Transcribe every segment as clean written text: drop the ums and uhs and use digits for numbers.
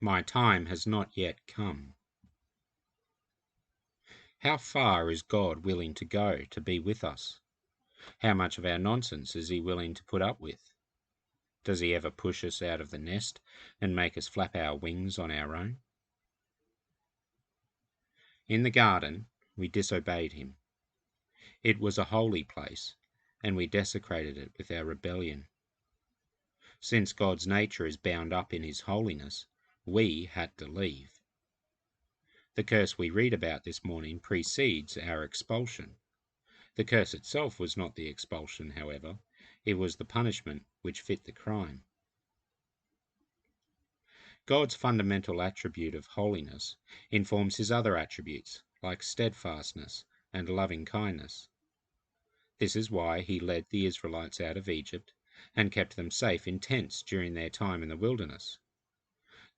My time has not yet come. How far is God willing to go to be with us? How much of our nonsense is he willing to put up with? Does he ever push us out of the nest and make us flap our wings on our own? In the garden, we disobeyed him. It was a holy place, and we desecrated it with our rebellion. Since God's nature is bound up in his holiness, we had to leave. The curse we read about this morning precedes our expulsion. The curse itself was not the expulsion, however. It was the punishment which fit the crime. God's fundamental attribute of holiness informs his other attributes, like steadfastness and loving kindness. This is why he led the Israelites out of Egypt and kept them safe in tents during their time in the wilderness.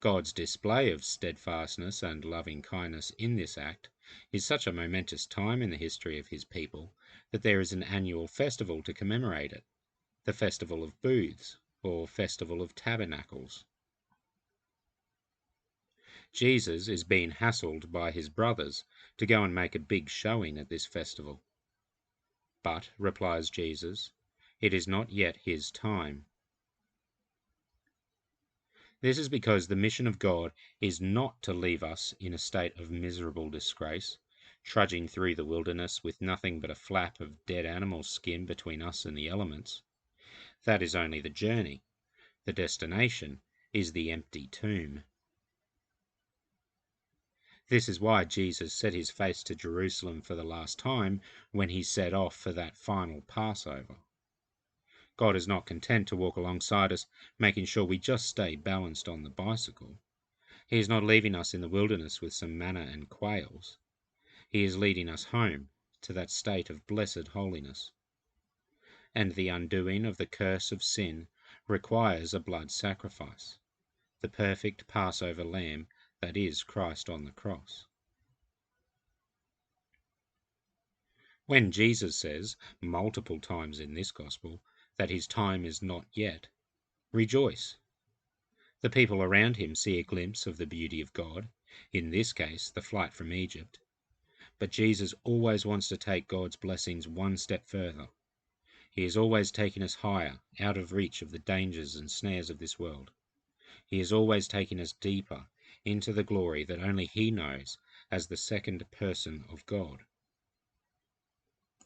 God's display of steadfastness and loving kindness in this act is such a momentous time in the history of his people that there is an annual festival to commemorate it, the Festival of Booths, or Festival of Tabernacles. Jesus is being hassled by his brothers to go and make a big showing at this festival. But, replies Jesus, it is not yet his time. This is because the mission of God is not to leave us in a state of miserable disgrace, trudging through the wilderness with nothing but a flap of dead animal skin between us and the elements. That is only the journey. The destination is the empty tomb. This is why Jesus set his face to Jerusalem for the last time when he set off for that final Passover. God is not content to walk alongside us, making sure we just stay balanced on the bicycle. He is not leaving us in the wilderness with some manna and quails. He is leading us home to that state of blessed holiness. And the undoing of the curse of sin requires a blood sacrifice, the perfect Passover lamb that is Christ on the cross. When Jesus says, multiple times in this gospel, that his time is not yet, rejoice. The people around him see a glimpse of the beauty of God, in this case the flight from Egypt. But Jesus always wants to take God's blessings one step further. He is always taking us higher, out of reach of the dangers and snares of this world. He is always taking us deeper into the glory that only he knows as the second person of God.